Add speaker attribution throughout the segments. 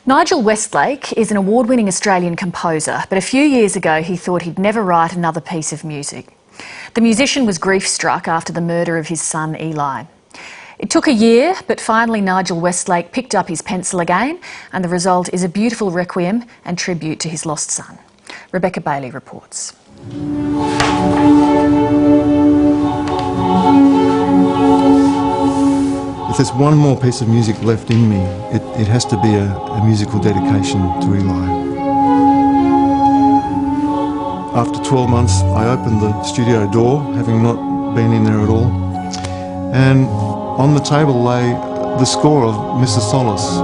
Speaker 1: Nigel Westlake is an award-winning Australian composer, but a few years ago he thought he'd never write another piece of music. The musician was grief-struck after the murder of his son Eli. It took a year, but finally Nigel Westlake picked up his pencil again, and the result is a beautiful requiem and tribute to his lost son. Rebecca Bailey reports.
Speaker 2: If there's one more piece of music left in me, it has to be a musical dedication to Eli. After 12 months, I opened the studio door, having not been in there at all, and on the table lay the score of Missa Solis.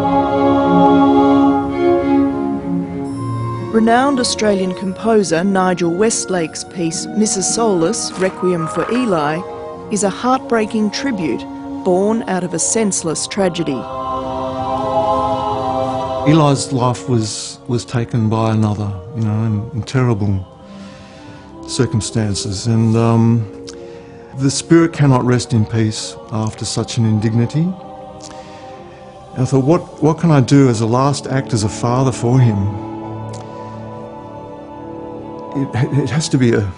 Speaker 3: Renowned Australian composer Nigel Westlake's piece Missa Solis, Requiem for Eli, is a heartbreaking tribute born out of a senseless tragedy.
Speaker 2: Eli's life was taken by another, in terrible circumstances, and the spirit cannot rest in peace after such an indignity. And I thought, what can I do as a last act as a father for him? It has to be a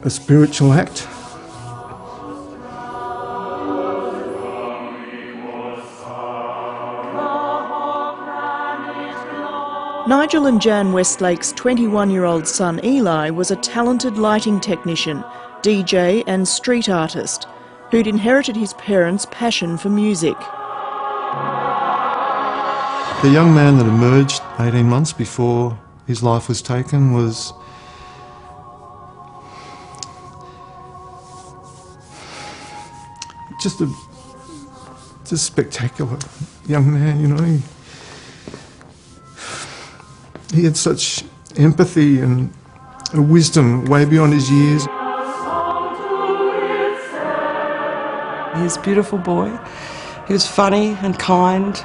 Speaker 2: spiritual act.
Speaker 3: Nigel and Jan Westlake's 21-year-old son Eli was a talented lighting technician, DJ and street artist who'd inherited his parents' passion for music.
Speaker 2: The young man that emerged 18 months before his life was taken was just a spectacular young man, He had such empathy and a wisdom way beyond his years.
Speaker 4: He was a beautiful boy. He was funny and kind,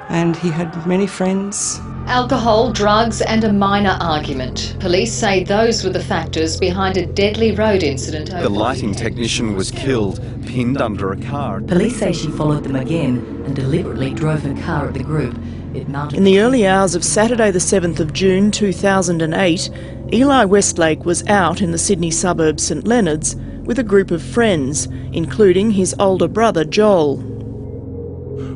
Speaker 4: and he had many friends.
Speaker 5: Alcohol, drugs and a minor argument. Police say those were the factors behind a deadly road incident.
Speaker 6: The lighting technician was killed, pinned under a car.
Speaker 7: Police say she followed them again and deliberately drove her car at the group.
Speaker 3: In the early hours of Saturday the 7th of June 2008, Eli Westlake was out in the Sydney suburb St Leonards with a group of friends, including his older brother Joel.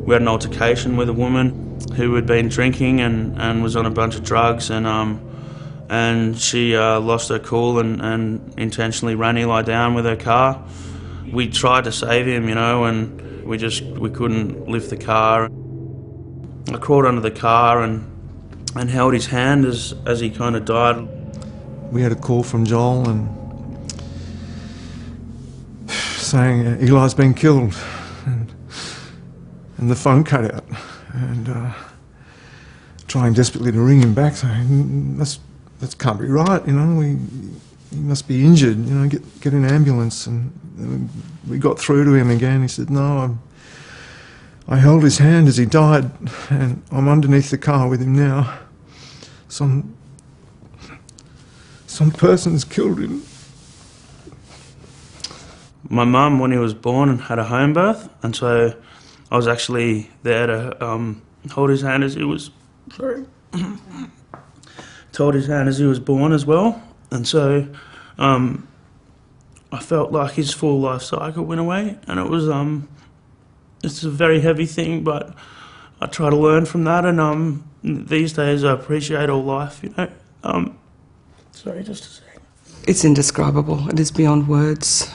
Speaker 8: We had an altercation with a woman who had been drinking and was on a bunch of drugs, and she lost her cool and intentionally ran Eli down with her car. We tried to save him, and we couldn't lift the car. I crawled under the car and held his hand as he kind of died.
Speaker 2: We had a call from Joel and saying Eli's been killed, and the phone cut out, and trying desperately to ring him back, saying that can't be right, he must be injured, get an ambulance. And we got through to him again. He said, no, I held his hand as he died, and I'm underneath the car with him now. Some person's killed him.
Speaker 8: My mum, when he was born, had a home birth, and so I was actually there to hold his hand as he was. Hold his hand as he was born as well, and so I felt like his full life cycle went away, and it was it's a very heavy thing, but I try to learn from that, and these days I appreciate all life, Sorry, just a second.
Speaker 4: It's indescribable. It is beyond words.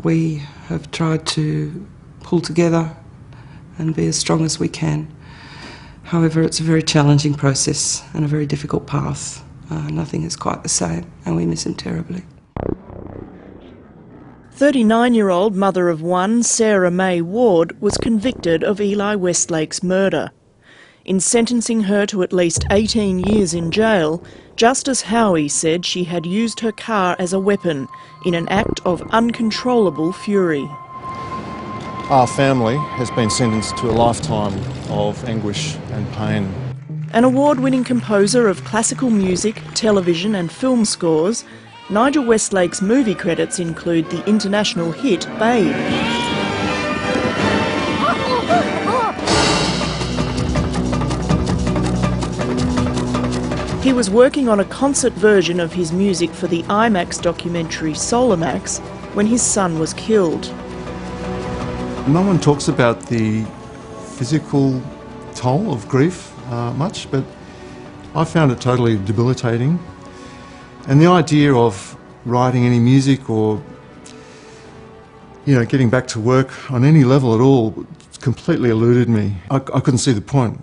Speaker 4: We have tried to pull together and be as strong as we can. However, it's a very challenging process and a very difficult path. Nothing is quite the same, and we miss him terribly.
Speaker 3: 39-year-old mother of one, Sarah May Ward, was convicted of Eli Westlake's murder. In sentencing her to at least 18 years in jail, Justice Howie said she had used her car as a weapon in an act of uncontrollable fury.
Speaker 2: Our family has been sentenced to a lifetime of anguish and pain.
Speaker 3: An award-winning composer of classical music, television and film scores, Nigel Westlake's movie credits include the international hit Babe. He was working on a concert version of his music for the IMAX documentary Solamax when his son was killed.
Speaker 2: No one talks about the physical toll of grief much, but I found it totally debilitating. And the idea of writing any music or, getting back to work on any level at all completely eluded me. I couldn't see the point.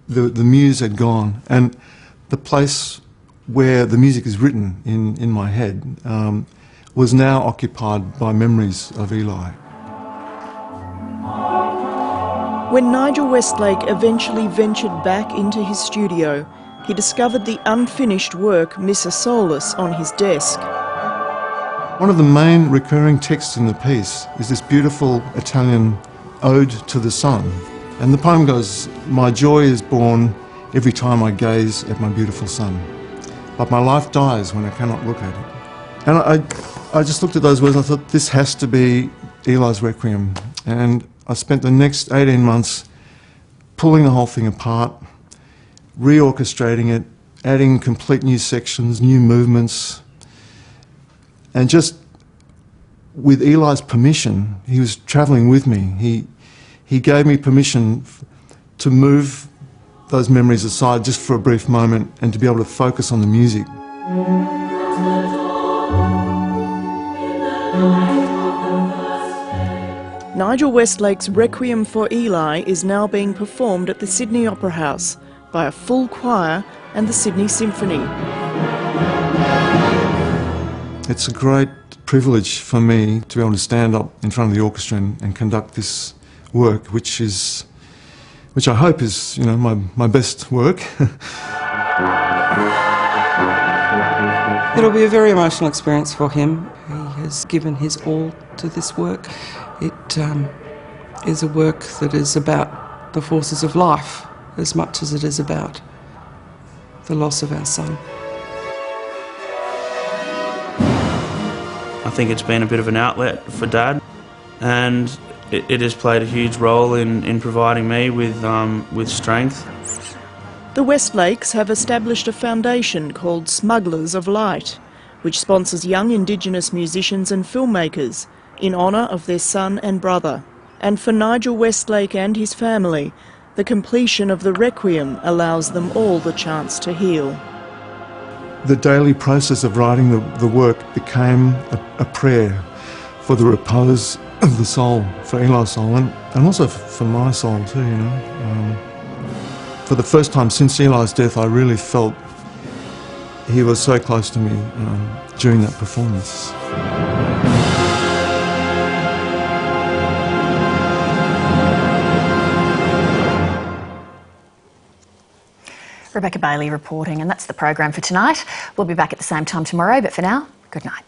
Speaker 2: The muse had gone, and the place where the music is written in my head was now occupied by memories of Eli.
Speaker 3: When Nigel Westlake eventually ventured back into his studio, he discovered the unfinished work Missa Solis on his desk.
Speaker 2: One of the main recurring texts in the piece is this beautiful Italian ode to the sun. And the poem goes, "My joy is born every time I gaze at my beautiful sun, but my life dies when I cannot look at it." And I just looked at those words and I thought, this has to be Eli's Requiem. And I spent the next 18 months pulling the whole thing apart, reorchestrating it, adding complete new sections, new movements, and just with Eli's permission, he was travelling with me. He gave me permission to move those memories aside just for a brief moment and to be able to focus on the music.
Speaker 3: Nigel Westlake's Requiem for Eli is now being performed at the Sydney Opera House by a full choir and the Sydney Symphony.
Speaker 2: It's a great privilege for me to be able to stand up in front of the orchestra and conduct this work, which I hope is, my best work.
Speaker 4: It'll be a very emotional experience for him. He has given his all to this work. It is a work that is about the forces of life as much as it is about the loss of our son.
Speaker 8: I think it's been a bit of an outlet for Dad, and it has played a huge role in providing me with strength.
Speaker 3: The Westlakes have established a foundation called Smugglers of Light, which sponsors young Indigenous musicians and filmmakers in honour of their son and brother. And for Nigel Westlake and his family, the completion of the Requiem allows them all the chance to heal.
Speaker 2: The daily process of writing the work became a prayer for the repose of the soul, for Eli's soul, and also for my soul too, For the first time since Eli's death, I really felt he was so close to me during that performance.
Speaker 1: Rebecca Bailey reporting, and that's the program for tonight. We'll be back at the same time tomorrow, but for now, good night.